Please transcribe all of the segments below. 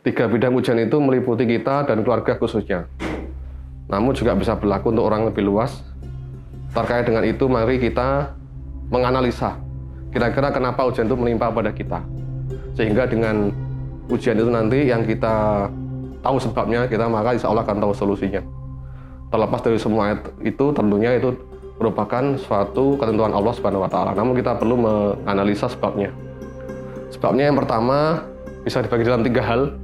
Tiga bidang ujian itu meliputi kita dan keluarga khususnya. Namun juga bisa berlaku untuk orang lebih luas. Terkait dengan itu, mari kita menganalisa kira-kira kenapa ujian itu menimpa pada kita. Sehingga dengan ujian itu nanti yang kita tahu sebabnya, kita maka insya Allah akan tahu solusinya. Terlepas dari semua itu, tentunya itu merupakan suatu ketentuan Allah Subhanahu wa Ta'ala. Namun kita perlu menganalisa sebabnya. Sebabnya yang pertama bisa dibagi dalam tiga hal.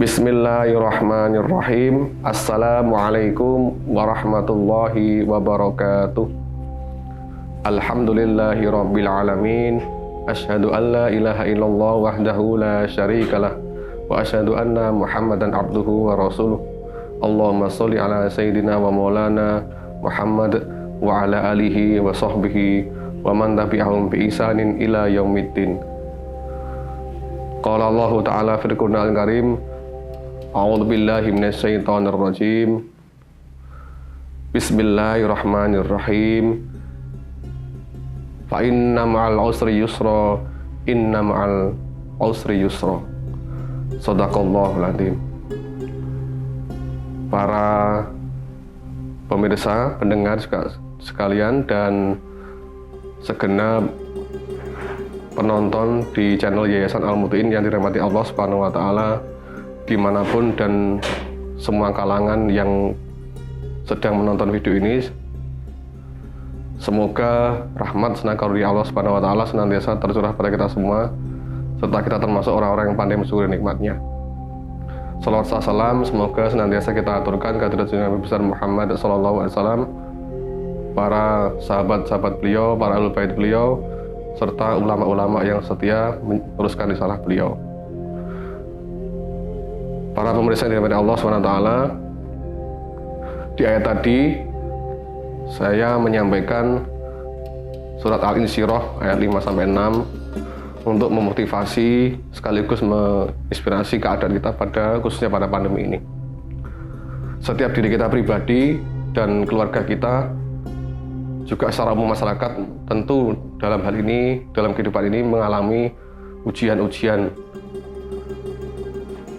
Bismillahirrahmanirrahim. Assalamualaikum warahmatullahi wabarakatuh. Alhamdulillahi rabbil alamin. Asyhadu an la ilaha illallah wahdahu la syarikalah wa asyhadu anna Muhammadan abduhu wa rasuluh. Allahumma sholli ala sayyidina wa maulana Muhammad wa ala alihi wa sahbihi wa man tabi'ahum bi ihsanin ila yaumiddin. Qala Allah Ta'ala fil Qur'anil Karim, a'udzu billahi minasyaitonir rajim. Bismillahirrahmanirrahim. Fa inna ma'al usri yusra, inna ma'al usri yusra. Shadaqallahul adzim. Para pemirsa, pendengar sekalian dan segenap penonton di channel Yayasan Al-Mutiin yang dirahmati Allah Subhanahu wa Ta'ala, dimanapun dan semua kalangan yang sedang menonton video ini, semoga rahmat senang karunia Allah Subhanahu wa Ta'ala senantiasa tercurah pada kita semua, serta kita termasuk orang-orang yang pandai mensyukuri nikmatnya. Salawat salam semoga senantiasa kita aturkan kehadirat Nabi besar Muhammad sallallahu alaihi wasallam, para sahabat-sahabat beliau, para ahlul bait beliau, serta ulama-ulama yang setia meneruskan risalah beliau. Para pemirsa yang dirahmati Allah SWT, di ayat tadi saya menyampaikan surat Al-Insyirah ayat 5-6 untuk memotivasi sekaligus menginspirasi keadaan kita khususnya pada pandemi ini. Setiap diri kita pribadi dan keluarga kita, juga secara umum masyarakat, tentu dalam hal ini, dalam kehidupan ini mengalami ujian-ujian,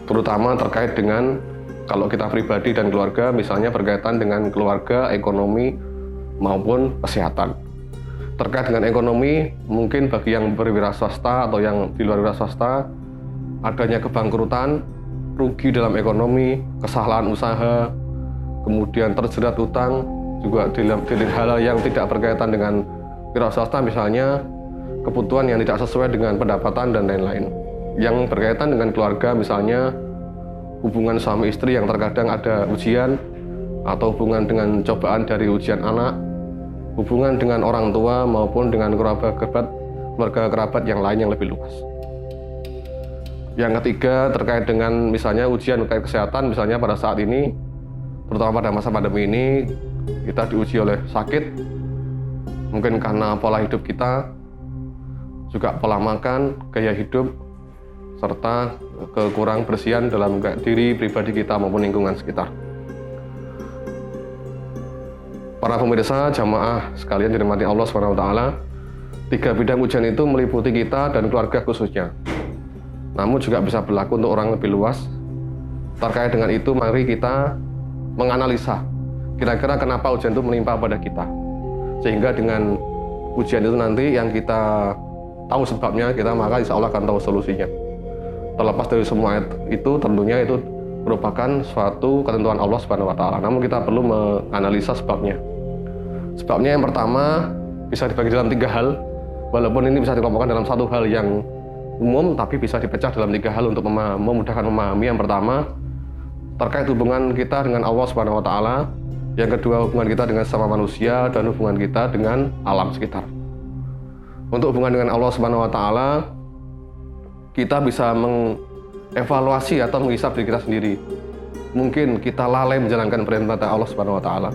terutama terkait dengan kalau kita pribadi dan keluarga, misalnya berkaitan dengan keluarga, ekonomi, maupun kesehatan. Terkait dengan ekonomi, mungkin bagi yang berwira swasta atau yang di luar wira swasta, adanya kebangkrutan, rugi dalam ekonomi, kesalahan usaha, kemudian terjerat utang, juga di hal yang tidak berkaitan dengan wira swasta, misalnya kebutuhan yang tidak sesuai dengan pendapatan dan lain-lain. Yang berkaitan dengan keluarga, misalnya hubungan suami istri yang terkadang ada ujian, atau hubungan dengan cobaan dari ujian anak, hubungan dengan orang tua maupun dengan keluarga kerabat yang lain yang lebih luas. Yang ketiga terkait dengan misalnya ujian terkait kesehatan, misalnya pada saat ini, terutama pada masa pandemi ini, kita diuji oleh sakit, mungkin karena pola hidup kita, juga pola makan, gaya hidup, serta kekurang bersihan dalam diri pribadi kita maupun lingkungan sekitar. Para pemirsa, jamaah sekalian dirahmati Allah SWT, tiga bidang ujian itu meliputi kita dan keluarga khususnya. Namun juga bisa berlaku untuk orang lebih luas. Terkait dengan itu, mari kita menganalisa kira-kira kenapa ujian itu menimpa pada kita. Sehingga dengan ujian itu nanti yang kita tahu sebabnya, kita maka insya Allah akan tahu solusinya. Terlepas dari semua itu, tentunya itu merupakan suatu ketentuan Allah Subhanahu wa Ta'ala. Namun kita perlu menganalisa sebabnya. Sebabnya yang pertama bisa dibagi dalam tiga hal, walaupun ini bisa dikelompokkan dalam satu hal yang umum, tapi bisa dipecah dalam tiga hal untuk memudahkan memahami. Yang pertama terkait hubungan kita dengan Allah Subhanahu wa Ta'ala, yang kedua hubungan kita dengan sesama manusia, dan hubungan kita dengan alam sekitar. Untuk hubungan dengan Allah Subhanahu wa Ta'ala, kita bisa mengevaluasi atau menghisap diri kita sendiri. Mungkin kita lalai menjalankan perintah Allah Subhanahu wa Ta'ala,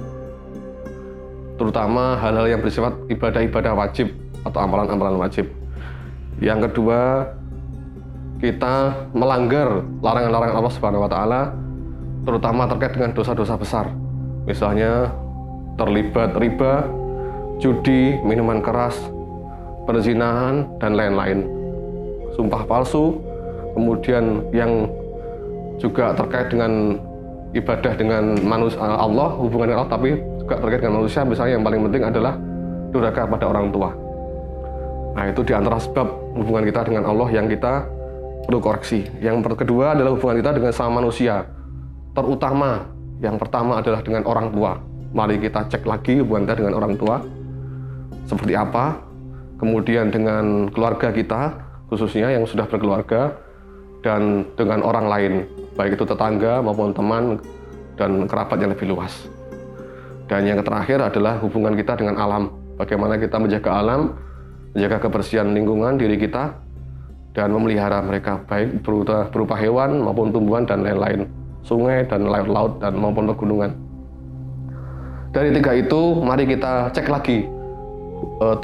terutama hal-hal yang bersifat ibadah-ibadah wajib atau amalan-amalan wajib. Yang kedua, kita melanggar larangan-larangan Allah Subhanahu wa Ta'ala, terutama terkait dengan dosa-dosa besar. Misalnya terlibat riba, judi, minuman keras, perzinahan, dan lain-lain. Sumpah palsu, kemudian yang juga terkait dengan ibadah dengan manusia, Allah, hubungan dengan Allah, tapi juga terkait dengan manusia. Misalnya yang paling penting adalah durhaka pada orang tua. Nah, itu diantara sebab hubungan kita dengan Allah yang kita perlu koreksi. Yang kedua adalah hubungan kita dengan sama manusia. Terutama, yang pertama adalah dengan orang tua. Mari kita cek lagi hubungan kita dengan orang tua seperti apa. Kemudian dengan keluarga kita, khususnya yang sudah berkeluarga, dan dengan orang lain, baik itu tetangga maupun teman dan kerabat yang lebih luas. Dan yang terakhir adalah hubungan kita dengan alam. Bagaimana kita menjaga alam, menjaga kebersihan lingkungan diri kita, dan memelihara mereka, baik berupa hewan maupun tumbuhan dan lain-lain, sungai dan laut dan maupun pegunungan. Dari tiga itu, mari kita cek lagi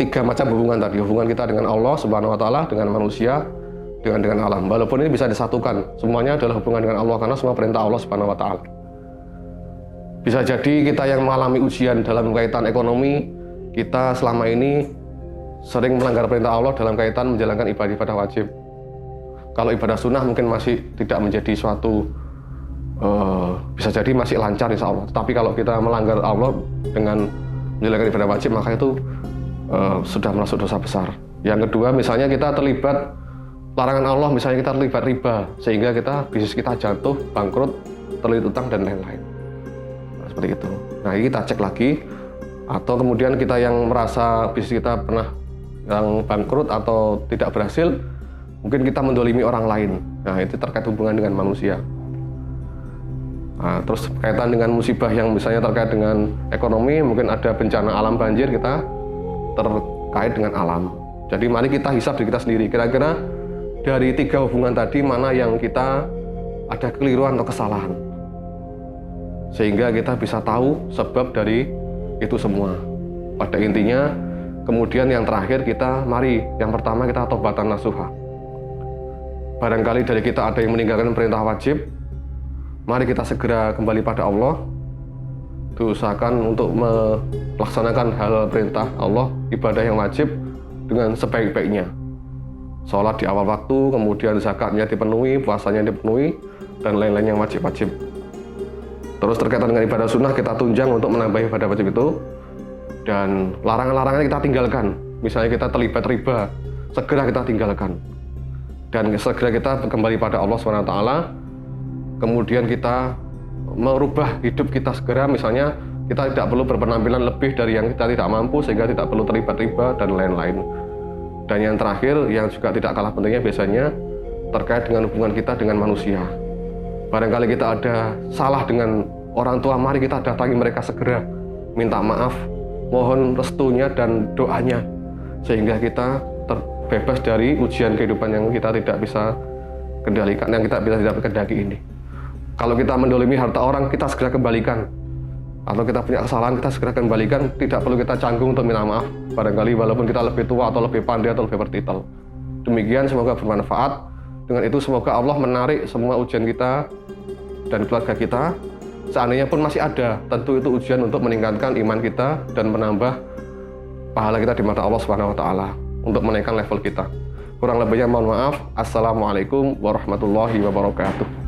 tiga macam hubungan tadi. Hubungan kita dengan Allah Subhanahu wa Ta'ala, dengan manusia, dengan alam. Walaupun ini bisa disatukan, semuanya adalah hubungan dengan Allah karena semua perintah Allah Subhanahu wa Ta'ala. Bisa jadi kita yang mengalami ujian dalam kaitan ekonomi, kita selama ini sering melanggar perintah Allah dalam kaitan menjalankan ibadah wajib. Kalau ibadah sunnah mungkin masih tidak menjadi suatu bisa jadi masih lancar insya Allah. Tapi kalau kita melanggar Allah dengan menjalankan ibadah wajib, maka itu sudah masuk dosa besar. Yang kedua, misalnya kita terlibat larangan Allah, misalnya kita terlibat riba, sehingga bisnis kita jatuh, bangkrut, terlilit utang dan lain-lain. Nah, seperti itu. Nah, ini kita cek lagi. Atau kemudian kita yang merasa bisnis kita pernah yang bangkrut atau tidak berhasil, mungkin kita mendolimi orang lain. Nah, itu terkait hubungan dengan manusia. Nah, terus kaitan dengan musibah yang misalnya terkait dengan ekonomi, mungkin ada bencana alam banjir, kita terkait dengan alam. Jadi mari kita hisab diri kita sendiri. Kira-kira dari tiga hubungan tadi mana yang kita ada kekeliruan atau kesalahan, sehingga kita bisa tahu sebab dari itu semua. Pada intinya, kemudian yang terakhir yang pertama kita taubatan nasuha. Barangkali dari kita ada yang meninggalkan perintah wajib, mari kita segera kembali pada Allah. Diusahakan untuk melaksanakan hal perintah Allah, ibadah yang wajib dengan sebaik-baiknya. Sholat di awal waktu, kemudian zakatnya dipenuhi, puasanya dipenuhi, dan lain-lain yang wajib-wajib. Terus terkaitan dengan ibadah sunnah, kita tunjang untuk menambah ibadah wajib itu. Dan larangan-larangan kita tinggalkan. Misalnya kita terlibat riba, segera kita tinggalkan. Dan segera kita kembali pada Allah SWT. Kemudian kita merubah hidup kita segera, misalnya kita tidak perlu berpenampilan lebih dari yang kita tidak mampu, sehingga tidak perlu terlibat riba dan lain-lain. Dan yang terakhir, yang juga tidak kalah pentingnya biasanya terkait dengan hubungan kita dengan manusia. Barangkali kita ada salah dengan orang tua, mari kita datangi mereka segera, minta maaf, mohon restunya dan doanya, sehingga kita terbebas dari ujian kehidupan yang kita tidak bisa kendalikan, yang kita tidak kendali ini. Kalau kita mendolimi harta orang, kita segera kembalikan. Atau kita punya kesalahan, kita segera kembalikan. Tidak perlu kita canggung untuk minta maaf. Barangkali walaupun kita lebih tua atau lebih pandai atau lebih bertitel. Demikian, semoga bermanfaat. Dengan itu semoga Allah menarik semua ujian kita dan keluarga kita. Seandainya pun masih ada, tentu itu ujian untuk meningkatkan iman kita dan menambah pahala kita di mata Allah Subhanahu wa Ta'ala untuk menaikkan level kita. Kurang lebihnya mohon maaf. Assalamualaikum warahmatullahi wabarakatuh.